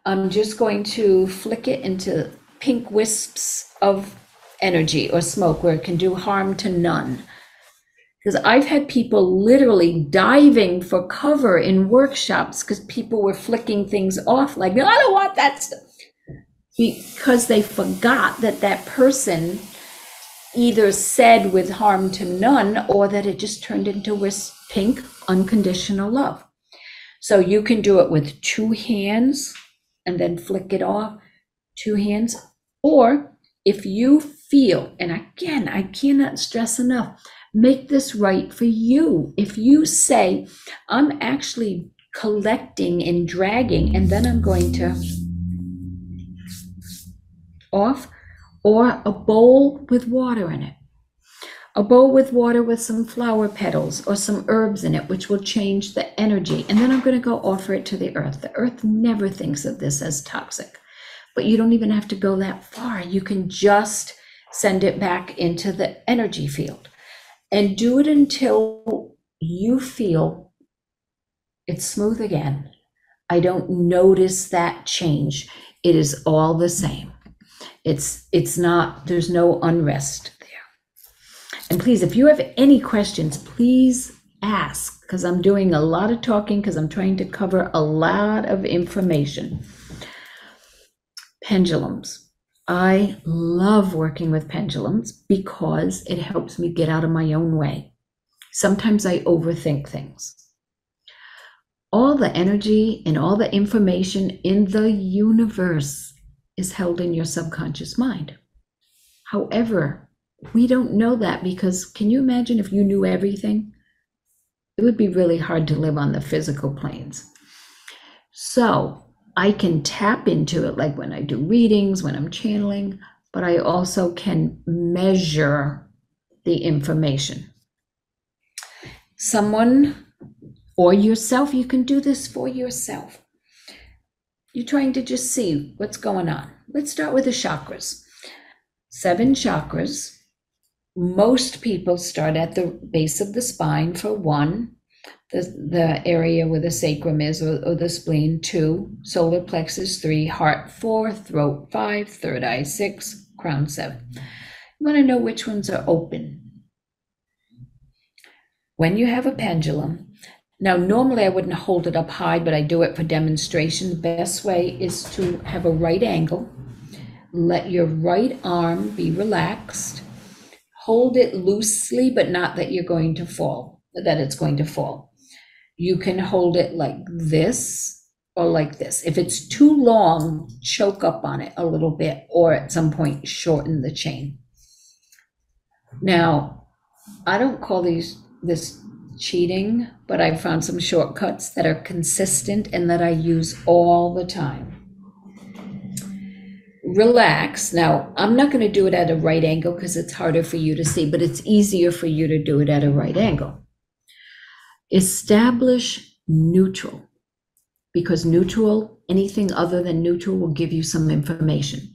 I'm just going to flick it into pink wisps of energy or smoke where it can do harm to none. Because I've had people literally diving for cover in workshops because people were flicking things off like, no, I don't want that stuff. Because they forgot that that person either said with harm to none or that it just turned into pink unconditional love. So you can do it with 2 hands and then flick it off, 2 hands. Or if you feel, and again, I cannot stress enough, make this right for you. If you say, I'm actually collecting and dragging, and then I'm going to off, or a bowl with water in it. A bowl with water with some flower petals or some herbs in it, which will change the energy. And then I'm going to go offer it to the earth. The earth never thinks of this as toxic, but you don't even have to go that far. You can just send it back into the energy field and do it until you feel it's smooth again. I don't notice that change. It is all the same. It's not, there's no unrest there. And please, if you have any questions, please ask, because I'm doing a lot of talking because I'm trying to cover a lot of information. Pendulums. I love working with pendulums because it helps me get out of my own way. Sometimes I overthink things. All the energy and all the information in the universe is held in your subconscious mind. However, we don't know that because can you imagine if you knew everything? It would be really hard to live on the physical planes. So I can tap into it like when I do readings, when I'm channeling, but I also can measure the information. Someone or yourself, you can do this for yourself. You're trying to just see what's going on. Let's start with the chakras. 7 chakras. Most people start at the base of the spine for 1, the area where the sacrum is or the spleen, 2, solar plexus 3, heart 4, throat 5, third eye 6, crown 7. You want to know which ones are open. When you have a pendulum, now, normally I wouldn't hold it up high, but I do it for demonstration. The best way is to have a right angle. Let your right arm be relaxed. Hold it loosely, but not that you're going to fall, that it's going to fall. You can hold it like this or like this. If it's too long, choke up on it a little bit, or at some point shorten the chain. Now, I don't call this cheating, but I found some shortcuts that are consistent and that I use all the time. Relax. Now, I'm not going to do it at a right angle because it's harder for you to see, but it's easier for you to do it at a right angle. Establish neutral, because neutral, anything other than neutral will give you some information.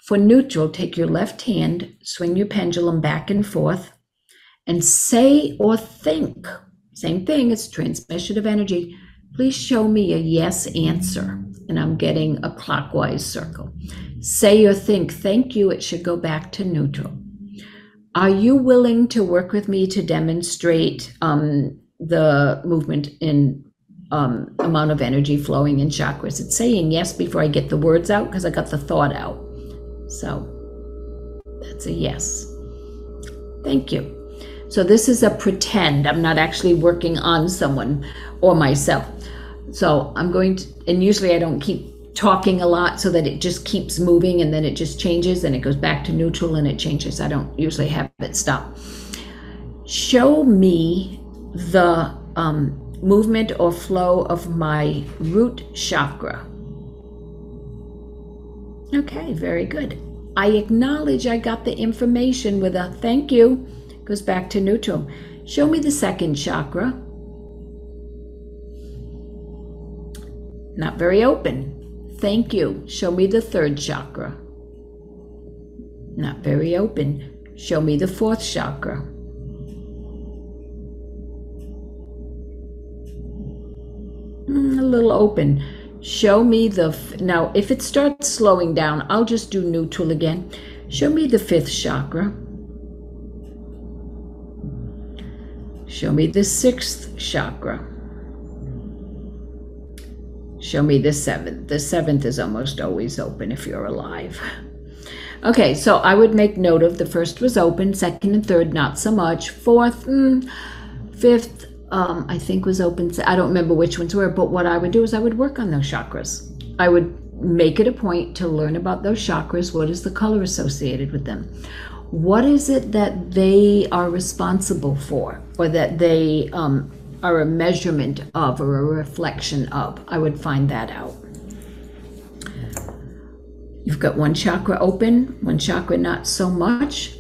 For neutral, take your left hand, swing your pendulum back and forth, and say or think, same thing, it's transmission of energy. Please show me a yes answer. And I'm getting a clockwise circle. Say or think, thank you, it should go back to neutral. Are you willing to work with me to demonstrate the movement in amount of energy flowing in chakras? It's saying yes before I get the words out because I got the thought out. So that's a yes. Thank you. So this is a pretend. I'm not actually working on someone or myself. So I'm going to, and usually I don't keep talking a lot so that it just keeps moving and then it just changes and it goes back to neutral and it changes. I don't usually have it stop. Show me the movement or flow of my root chakra. Okay, very good. I acknowledge I got the information with a thank you. Goes back to neutral. Show me the second chakra. Not very open. Thank you. Show me the third chakra. Not very open. Show me the fourth chakra. A little open. Show me now if it starts slowing down, I'll just do neutral again. Show me the 5th chakra. Show me the 6th chakra. Show me the 7th. The 7th is almost always open if you're alive. Okay, so I would make note of the 1st was open, 2nd and 3rd not so much, 4th, 5th, I think was open. I don't remember which ones were, but what I would do is I would work on those chakras. I would make it a point to learn about those chakras. What is the color associated with them? What is it that they are responsible for, or that they are a measurement of or a reflection of? I would find that out. You've got one chakra open, one chakra not so much.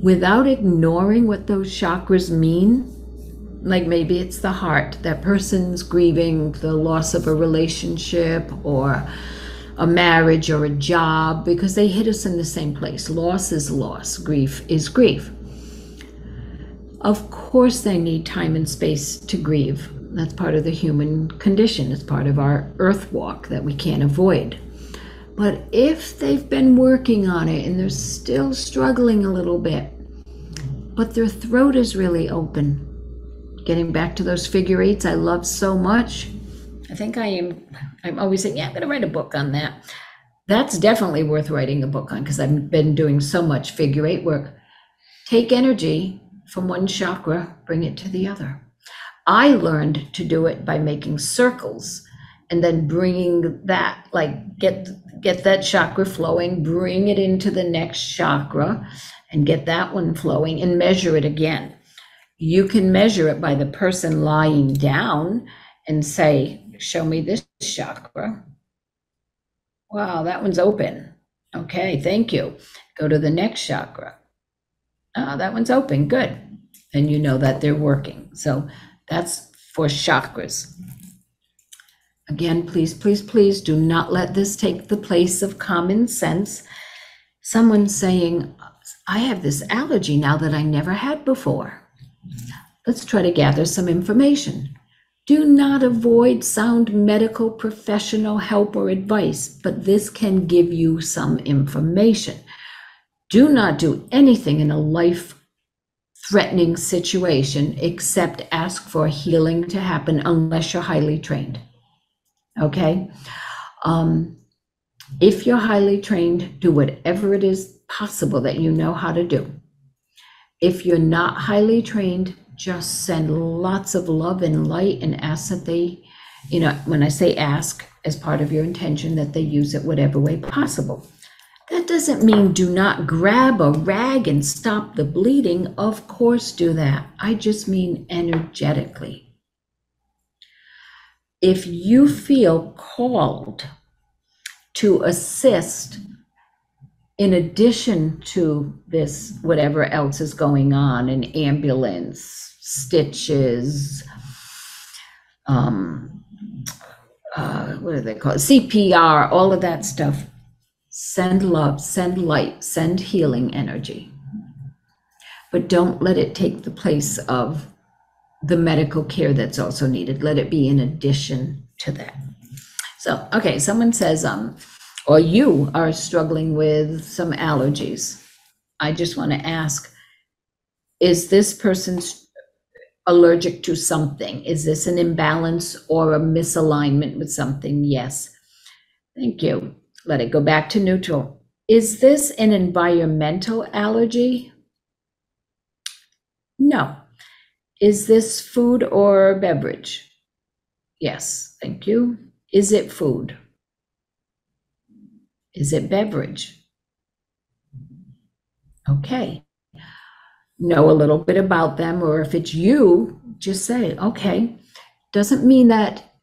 Without ignoring what those chakras mean, like maybe it's the heart, that person's grieving the loss of a relationship or a marriage or a job, because they hit us in the same place. Loss is loss, grief is grief. Of course they need time and space to grieve. That's part of the human condition. It's part of our earth walk that we can't avoid. But if they've been working on it and they're still struggling a little bit, but their throat is really open, getting back to those figure eights I love so much. I think I'm always saying, yeah, I'm gonna write a book on that. That's definitely worth writing a book on, because I've been doing so much figure eight work. Take energy from one chakra, bring it to the other. I learned to do it by making circles and then bringing that, like get that chakra flowing, bring it into the next chakra and get that one flowing and measure it again. You can measure it by the person lying down and say, show me this chakra. Wow, that one's open. Okay, thank you. Go to the next chakra. That one's open, good. And you know that they're working. So that's for chakras. Again, please, please, please do not let this take the place of common sense. Someone saying, I have this allergy now that I never had before. Let's try to gather some information. Do not avoid sound medical professional help or advice, but this can give you some information. Do not do anything in a life-threatening situation except ask for healing to happen unless you're highly trained. Okay? If you're highly trained, do whatever it is possible that you know how to do. If you're not highly trained, just send lots of love and light and ask that they, when I say ask, as part of your intention, that they use it whatever way possible. That doesn't mean do not grab a rag and stop the bleeding. Of course, do that. I just mean energetically. If you feel called to assist in addition to this, whatever else is going on, an ambulance, stitches, what do they call it? CPR, all of that stuff. Send love, send light, send healing energy. But don't let it take the place of the medical care that's also needed. Let it be in addition to that. So, okay, someone says, or you are struggling with some allergies. I just want to ask, is this person allergic to something? Is this an imbalance or a misalignment with something? Yes. Thank you. Let it go back to neutral. Is this an environmental allergy? No. Is this food or beverage? Yes, thank you. Is it food? Is it beverage? Okay. Know a little bit about them, or if it's you, just say, okay. Doesn't mean that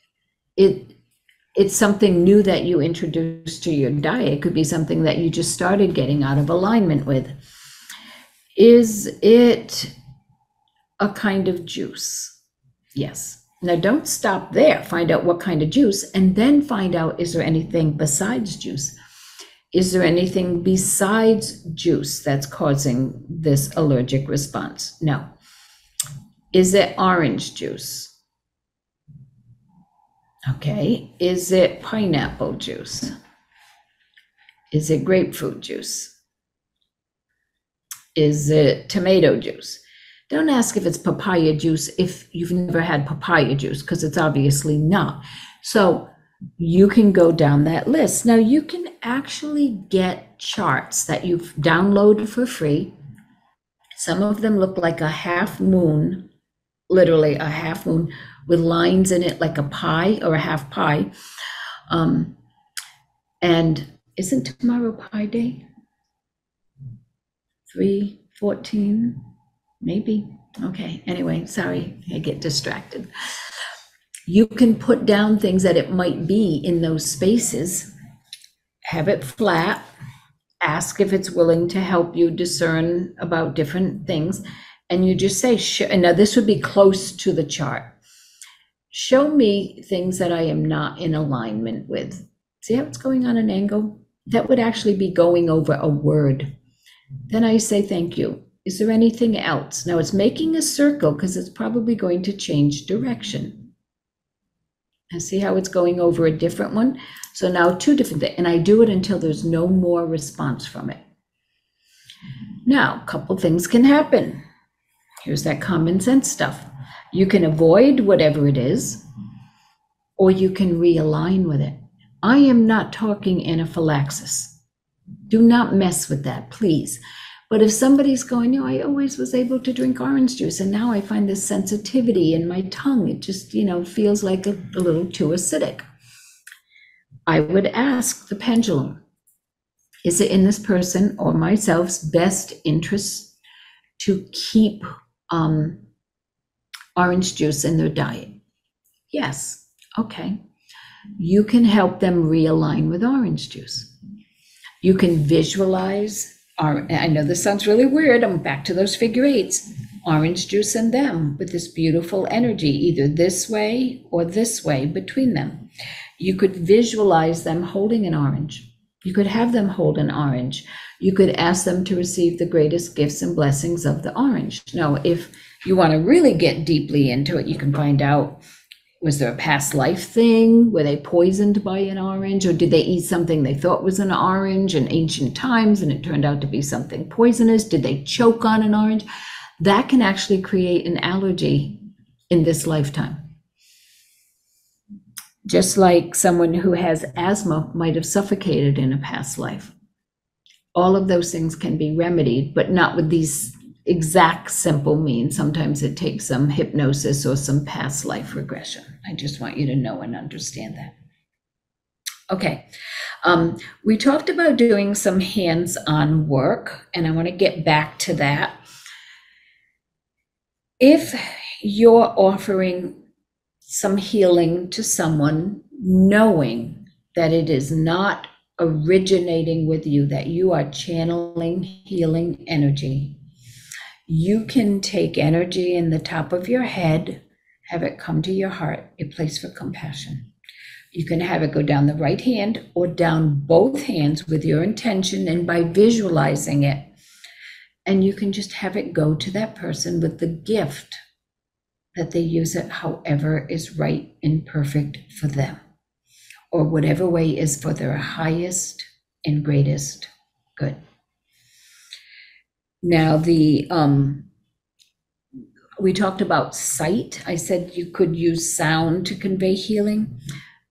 it's something new that you introduced to your diet. It could be something that you just started getting out of alignment with. Is it a kind of juice? Yes. Now don't stop there. Find out what kind of juice, and then find out, is there anything besides juice? Is there anything besides juice that's causing this allergic response? No. Is it orange juice? Okay, is it pineapple juice? Is it grapefruit juice? Is it tomato juice? Don't ask if it's papaya juice if you've never had papaya juice, because it's obviously not. So you can go down that list. Now you can actually get charts that you've downloaded for free. Some of them look like a half moon, literally a half moon with lines in it like a pie or a half pie. And isn't tomorrow Pi Day? 3/14, maybe. Okay, anyway, sorry, I get distracted. You can put down things that it might be in those spaces, have it flat, ask if it's willing to help you discern about different things, and you just say, and now this would be close to the chart. Show me things that I am not in alignment with. See how it's going on an angle? That would actually be going over a word. Then I say, thank you. Is there anything else? Now it's making a circle because it's probably going to change direction. And see how it's going over a different one? So now two different things. And I do it until there's no more response from it. Now, a couple things can happen. Here's that common sense stuff. You can avoid whatever it is, or you can realign with it. I am not talking anaphylaxis. Do not mess with that, please. But if somebody's going, I always was able to drink orange juice, and now I find this sensitivity in my tongue. It just, feels like a little too acidic. I would ask the pendulum, is it in this person or myself's best interest to keep orange juice in their diet? Yes. Okay. You can help them realign with orange juice. You can visualize, I know this sounds really weird, I'm back to those figure eights, orange juice and them with this beautiful energy, either this way or this way between them. You could visualize them holding an orange. You could have them hold an orange. You could ask them to receive the greatest gifts and blessings of the orange. Now, if you want to really get deeply into it, you can find out, was there a past life thing? Were they poisoned by an orange? Or did they eat something they thought was an orange in ancient times and it turned out to be something poisonous? Did they choke on an orange? That can actually create an allergy in this lifetime. Just like someone who has asthma might have suffocated in a past life. All of those things can be remedied, but not with these exact simple means. Sometimes it takes some hypnosis or some past life regression. I just want you to know and understand that. Okay, we talked about doing some hands-on work, and I want to get back to that. If you're offering some healing to someone, knowing that it is not originating with you, that you are channeling healing energy, you can take energy in the top of your head, have it come to your heart, a place for compassion. You can have it go down the right hand or down both hands with your intention and by visualizing it. And you can just have it go to that person with the gift that they use it however is right and perfect for them, or whatever way is for their highest and greatest good. Now, we talked about sight. I said you could use sound to convey healing.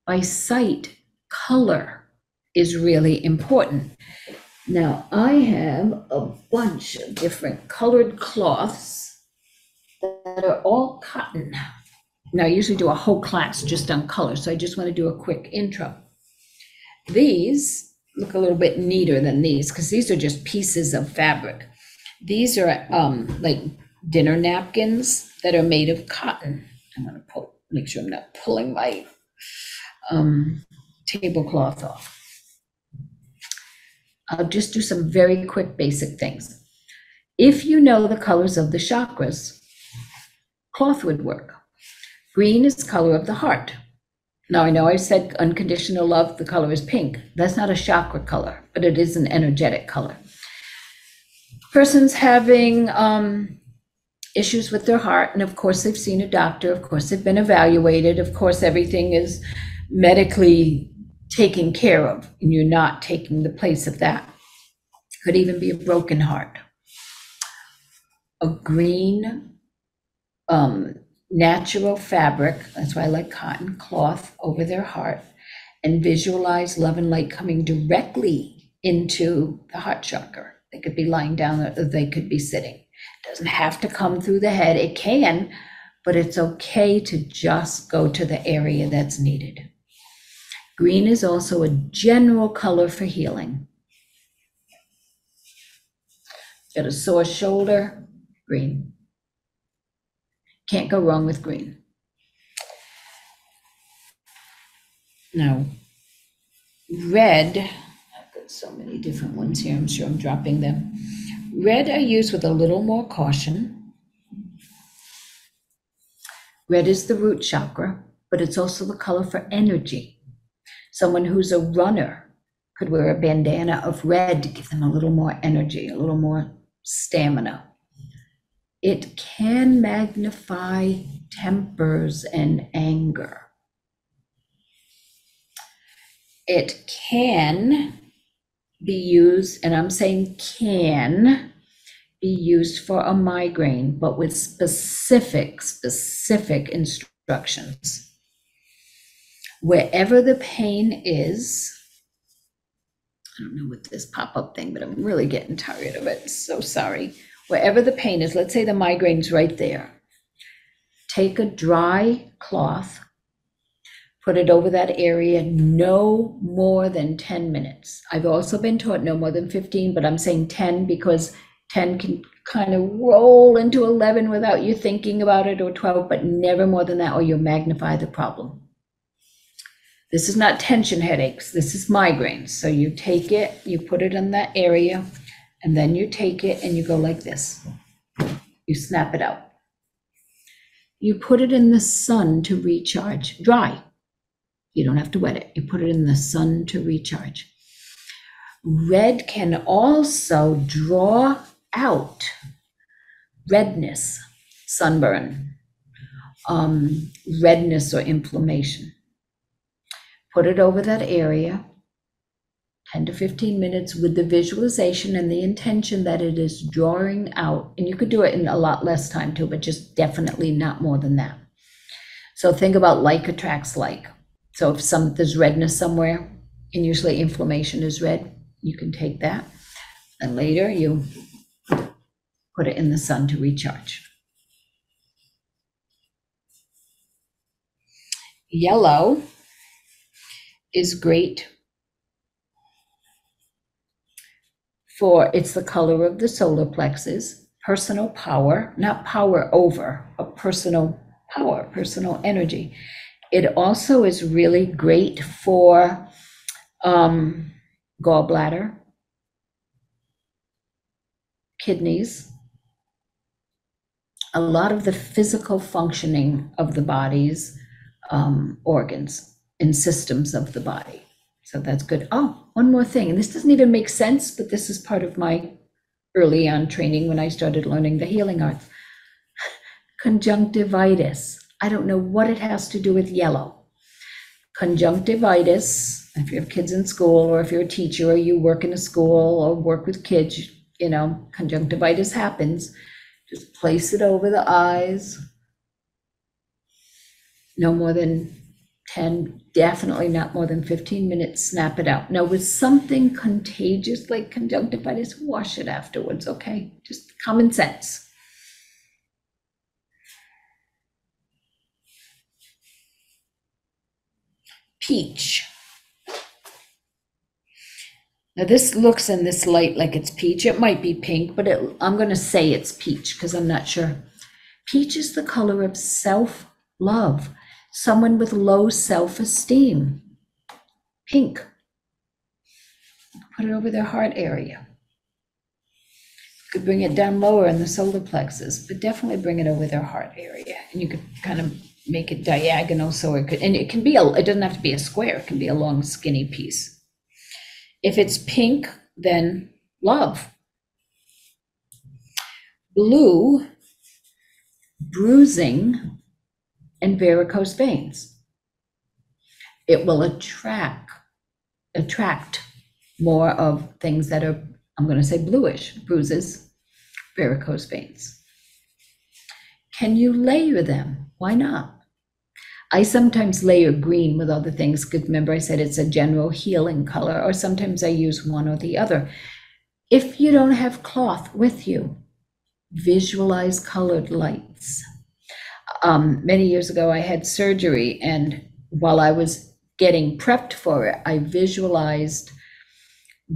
By sight, color is really important. Now, I have a bunch of different colored cloths that are all cotton. Now, I usually do a whole class just on color, so I just want to do a quick intro. These look a little bit neater than these because these are just pieces of fabric. These are like dinner napkins that are made of cotton. I'm going to make sure I'm not pulling my tablecloth off. I'll just do some very quick basic things. If you know the colors of the chakras, cloth would work. Green is color of the heart. Now, I know I said unconditional love, the color is pink. That's not a chakra color, but it is an energetic color. Person's having issues with their heart, and of course they've seen a doctor, of course they've been evaluated, of course everything is medically taken care of, and you're not taking the place of that. Could even be a broken heart. A green natural fabric, that's why I like cotton cloth, over their heart, and visualize love and light coming directly into the heart chakra. They could be lying down, or they could be sitting. It doesn't have to come through the head. It can, but it's okay to just go to the area that's needed. Green is also a general color for healing. Got a sore shoulder, green. Can't go wrong with green. Now, red, I've got so many different ones here, I'm sure I'm dropping them. Red I use with a little more caution. Red is the root chakra, but it's also the color for energy. Someone who's a runner could wear a bandana of red to give them a little more energy, a little more stamina. It can magnify tempers and anger. It can be used, and I'm saying can be used for a migraine, but with specific instructions. Wherever the pain is, I don't know what this pop-up thing, but I'm really getting tired of it, so sorry. Wherever the pain is, let's say the migraine's right there. Take a dry cloth, put it over that area, no more than 10 minutes. I've also been taught no more than 15, but I'm saying 10 because 10 can kind of roll into 11 without you thinking about it, or 12, but never more than that, or you'll magnify the problem. This is not tension headaches, this is migraines. So you take it, you put it in that area, and then you take it and you go like this. You snap it out. You put it in the sun to recharge, dry. You don't have to wet it. You put it in the sun to recharge. Red can also draw out redness, sunburn, redness or inflammation. Put it over that area, 10 to 15 minutes, with the visualization and the intention that it is drawing out. And you could do it in a lot less time too, but just definitely not more than that. So think about like attracts like. So if there's redness somewhere, and usually inflammation is red, you can take that, and later you put it in the sun to recharge. Yellow is great for, it's the color of the solar plexus, personal power, not power over, but personal power, personal energy. It also is really great for gallbladder, kidneys, a lot of the physical functioning of the body's organs and systems of the body. So that's good. Oh, one more thing, and this doesn't even make sense, but this is part of my early on training when I started learning the healing arts. Conjunctivitis. I don't know what it has to do with yellow. Conjunctivitis, if you have kids in school, or if you're a teacher, or you work in a school, or work with kids, you know, conjunctivitis happens. Just place it over the eyes. No more than 10, definitely not more than 15 minutes, snap it out. Now with something contagious like conjunctivitis, wash it afterwards, okay? Just common sense. Peach. Now this looks in this light like it's peach. It might be pink, but I'm going to say it's peach because I'm not sure. Peach is the color of self-love. Someone with low self-esteem. Pink. Put it over their heart area. You could bring it down lower in the solar plexus, but definitely bring it over their heart area. And you could kind of make it diagonal so it could, and it can be, it doesn't have to be a square, it can be a long skinny piece. If it's pink, then love. Blue bruising, and varicose veins. It will attract more of things that are, I'm going to say, bluish, bruises, varicose veins. Can you layer them? Why not? I sometimes layer green with other things, because remember I said it's a general healing color, or sometimes I use one or the other. If you don't have cloth with you, visualize colored lights. Many years ago, I had surgery, and while I was getting prepped for it, I visualized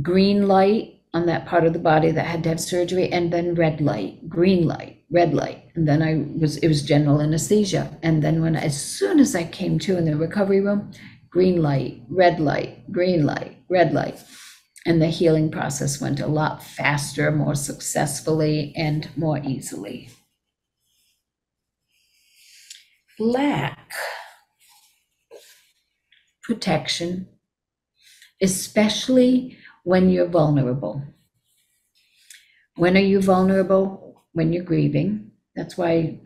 green light on that part of the body that had to have surgery, and then red light, green light, red light. And then it was general anesthesia. And then as soon as I came to in the recovery room, green light, red light, green light, red light. And the healing process went a lot faster, more successfully, and more easily. Black, protection, especially when you're vulnerable. When are you vulnerable? When you're grieving. That's why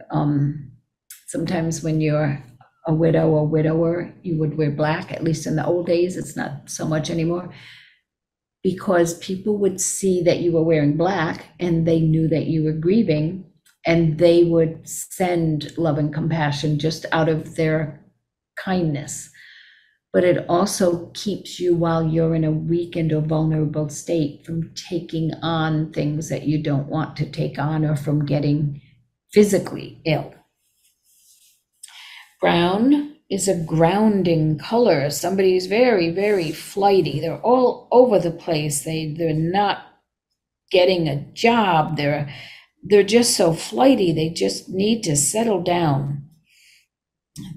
sometimes when you're a widow or widower, you would wear black, at least in the old days. It's not so much anymore, because people would see that you were wearing black and they knew that you were grieving, and they would send love and compassion just out of their kindness. But it also keeps you, while you're in a weakened or vulnerable state, from taking on things that you don't want to take on, or from getting physically ill. Brown is a grounding color. Somebody is very, very flighty. They're all over the place. They're not getting a job. They're just so flighty. They just need to settle down.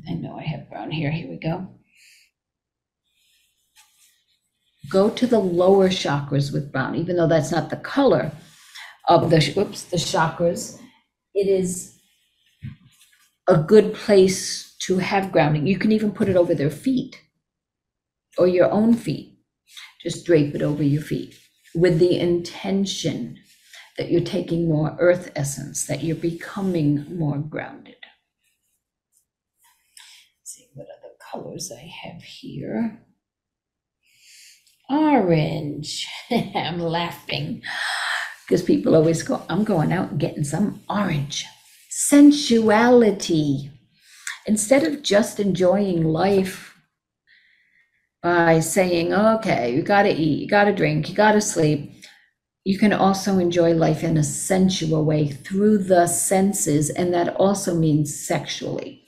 I know I have brown here. Here we go. Go to the lower chakras with brown, even though that's not the color of the chakras. It is a good place to have grounding. You can even put it over their feet or your own feet. Just drape it over your feet with the intention that you're taking more earth essence, that you're becoming more grounded. Let's see what other colors I have here. Orange. I'm laughing because people always go, I'm going out and getting some orange. Sensuality. Instead of just enjoying life by saying, okay, you got to eat, you got to drink, you got to sleep, you can also enjoy life in a sensual way through the senses, and that also means sexually.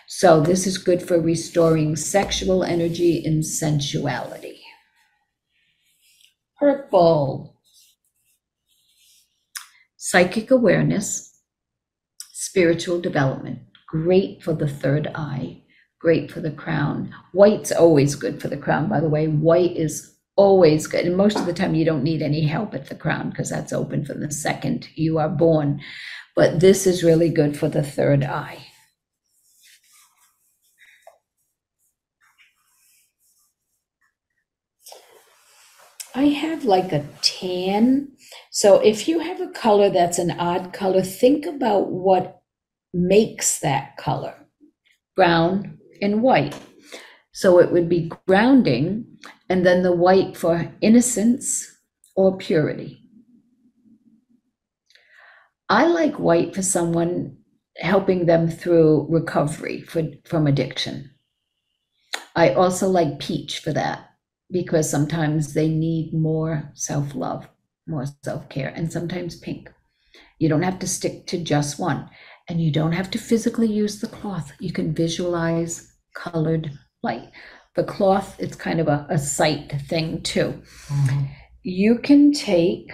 So this is good for restoring sexual energy and sensuality. Purple. Psychic awareness, spiritual development. Great for the third eye, great for the crown. White's always good for the crown, by the way. White is always good. And most of the time you don't need any help at the crown, because that's open from the second you are born. But this is really good for the third eye. I have like a tan. So if you have a color that's an odd color, think about what makes that color. Brown and white. So it would be grounding, and then the white for innocence or purity. I like white for someone helping them through recovery from addiction. I also like peach for that, because sometimes they need more self-love, more self-care, and sometimes pink. You don't have to stick to just one, and you don't have to physically use the cloth. You can visualize colored light. The cloth, it's kind of a sight thing too. Mm-hmm. You can take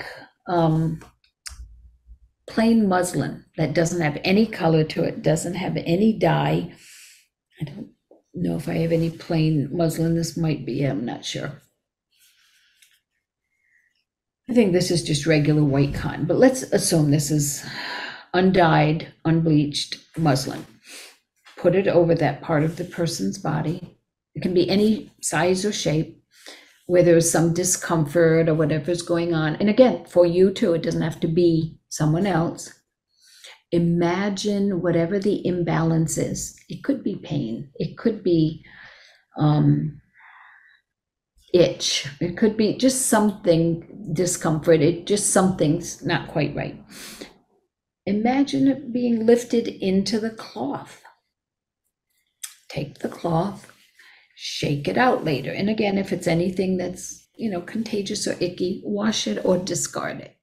plain muslin that doesn't have any color to it, doesn't have any dye. I don't know if I have any plain muslin. This might be, I'm not sure. I think this is just regular white cotton, but let's assume this is undyed, unbleached muslin. Put it over that part of the person's body. It can be any size or shape where there's some discomfort or whatever's going on. And again, for you too, it doesn't have to be someone else. Imagine whatever the imbalance is. It could be pain. It could be itch. It could be just something discomfort. Just something's not quite right. Imagine it being lifted into the cloth. Take the cloth, shake it out later. And again, if it's anything that's, contagious or icky, wash it or discard it.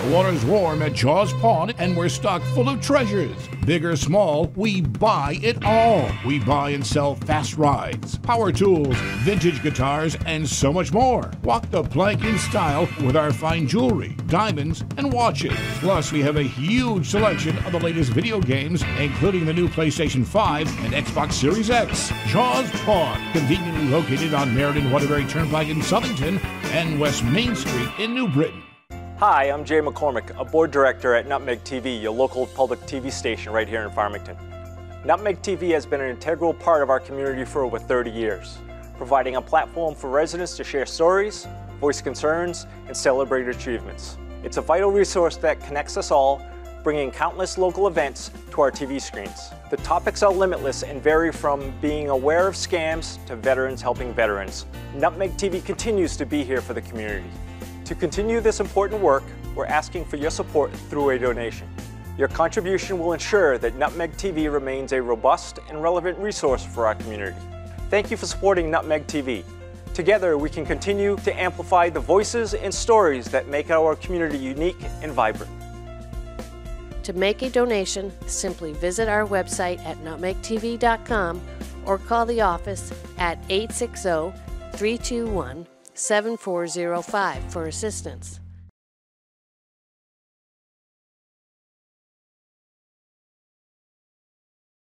The water's warm at Jaws Pond, and we're stocked full of treasures. Big or small, we buy it all. We buy and sell fast rides, power tools, vintage guitars, and so much more. Walk the plank in style with our fine jewelry, diamonds, and watches. Plus, we have a huge selection of the latest video games, including the new PlayStation 5 and Xbox Series X. Jaws Pond, conveniently located on Meriden Waterbury Turnpike in Southington and West Main Street in New Britain. Hi, I'm Jay McCormick, a board director at Nutmeg TV, your local public TV station right here in Farmington. Nutmeg TV has been an integral part of our community for over 30 years, providing a platform for residents to share stories, voice concerns, and celebrate achievements. It's a vital resource that connects us all, bringing countless local events to our TV screens. The topics are limitless and vary from being aware of scams to veterans helping veterans. Nutmeg TV continues to be here for the community. To continue this important work, we're asking for your support through a donation. Your contribution will ensure that Nutmeg TV remains a robust and relevant resource for our community. Thank you for supporting Nutmeg TV. Together, we can continue to amplify the voices and stories that make our community unique and vibrant. To make a donation, simply visit our website at nutmegtv.com or call the office at 860-321-7405 for assistance.